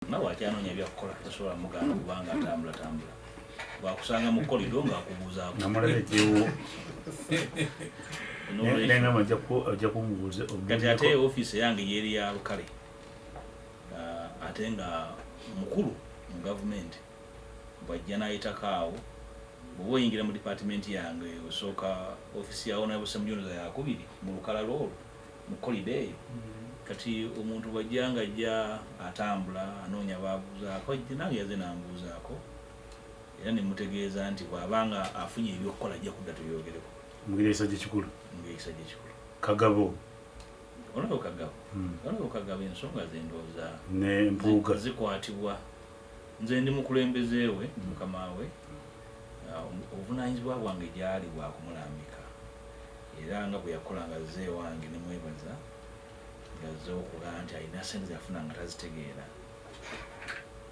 nawe akyanoonya ebyokukola tasobola mugamba kubanga atambula bwakusanga mu kolido ng'akubuuzaako namulabetewo nengamba ajja kumubuuza kati ate ofiisi yange yeri ya lukale ate nga mukulu mu gavumenti bwajja n'ayitako awo bw'oba oyingira mu dipatimenti yange osooka ofiisi yawo nabusa mujonoza yakubiri mu lukala lwolwo mu kolido eyo kati omuntu bwajja nga ajja atambula anoonya baabuuzaako nange yaze nambuuzaako era nemutegeeza nti bw'abanga afunye ebyokukola ajja kudda tuyogereko mugirisa gyekikulu kagabo olaba kagabo ensonga zendowooza ne Mpuuga zikwatibwa nze ndi mukulembezeewe mukama we obuvunaanyizibwa bwange gyali bwakumulambika era nga bwe yakolanga zze wange nemwebaza yazze okugaa nti alina sente zeyafuna nga tazitegeera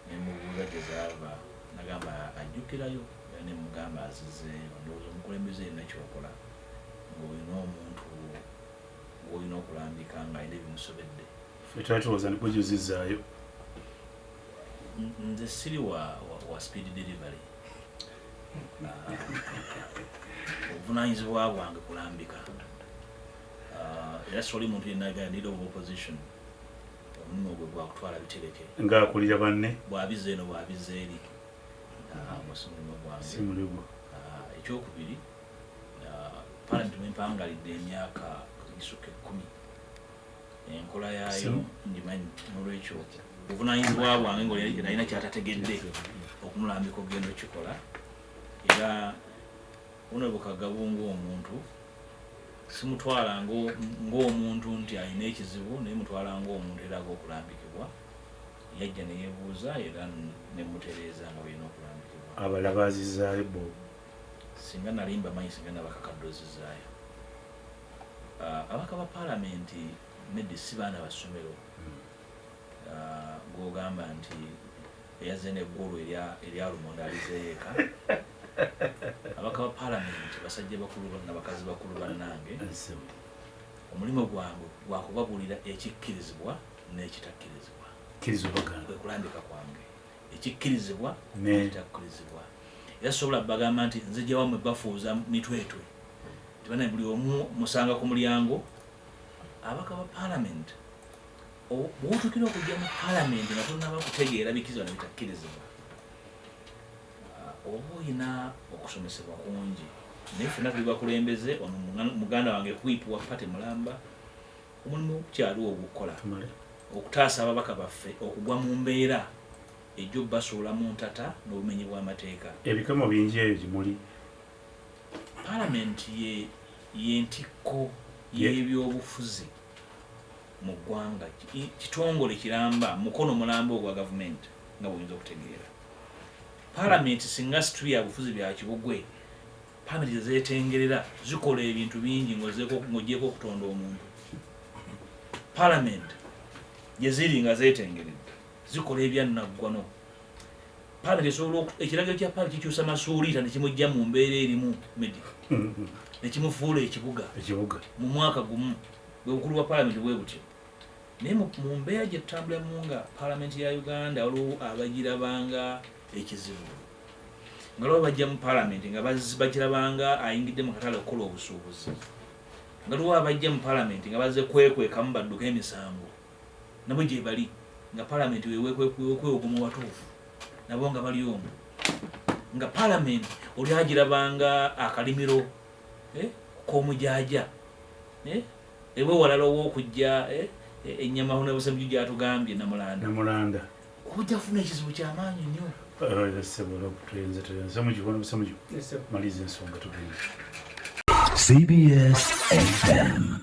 nemubuuza gye zaava nagamba ajjukirayo era nemugamba azizeeyo ndowooza omukulembeze erina kyokola ng'olina omuntu gw'olina okulambika ng'alina ebimusobedde fe twali tulowooza nikujuzizaayo nze siri wa speed delivery obuvunaanyizibwa bwange kulambika era soli muntu yenagala leader of opposition omulimu gwe gwakutwala bitereke ng'akulira banne bwabize eno bwabize eri mulimu gwange simulimu ekyokubiri parliament mwempangalidde emyaka gisukka 10 enkola yaayo ngimanyi n'olwekyo obuvunaanyizibwa bwange ng'olina kyatategedde okumulambika okugenda okikola era unabukagabunga omuntu simutwala ng'omuntu nti alina ekizibu naye mutwala ng'omuntu eraga okulambikibwa yajja neyebuuza era nemutereeza nga balina okulambikibwa abalabazizaayo bo singa nalimba manyi singa nabakakaddozizaayo abaka ba palamenti nedde si baana basomero gwogamba nti eyaze neggulu erya lumonde alizeeka abaka ba palamenti basajja bakulu nabakazi bakulu bannange omulimu gwange gwakubabulira ekikkirizibwa n'ekitakkirizibwa kwe kulambika kwange ekikkirizibwa n'ekitakkirizibwa era sobola bagamba nti nze gye wamwe bafuuza mitwetwe tibana buli omu musanga ku mulyango abaka ba palamenti bw'otuukira okujja mu palamenti nga tonnaba kutegeera bikirizibwa nebitakkirizibwa oba olina okusomesebwa kungi naye ffenna tuli bakulembeze ono muganda wange kwipu wa pate mulamba omulimu kukyaliwo ogukukola okutaasa ababaka baffe okugwa mu mbeera ejjo basuula mu ntata n'obumenyi bw'amateeka ebikamo bingi eyo gimuli palamenti yentikko y'ebyobufuzi mu ggwanga kitongole kiramba mukono mulamba ogwa gavumenti nga bw'oyinza okutegeera palamenti singa situli ya bufuzi bya kibugwe palamenti zezeetengerera zikola ebintu bingi ng'ogyeko okutonda omuntu palamenti gye ziri nga zeetengeredde zikola ebyannaggwano palamenti esobola ekiragiro kya palamenti kikyusa masuuliita nekimujja mu mbeera erimu medi nekimufuula ekibuga mu mwaka gumu bwe bukulu bwa palamenti bwe butyo naye mu mbeera gye tutambulamu nga palamenti ya Uganda waliwo abagirabanga ekizibu nga lwo bajja mu palamenti nga bakirabanga ayingidde mu katale okukola obusuubuzi nga lwo abajja mu palamenti nga bazze kwekwekamu badduka emisango nabo gye bali nga palamenti wewekwegoma watuufu nabo nga bali omwo nga palamenti oli agirabanga akalimiro k'omujaaja ewe walala ow'okujja ennyama hunabusemuju gyatugambye namulanda ojja kufuna ekizibu kyamaanyi nnyo maliza ensonga tugenda CBS FM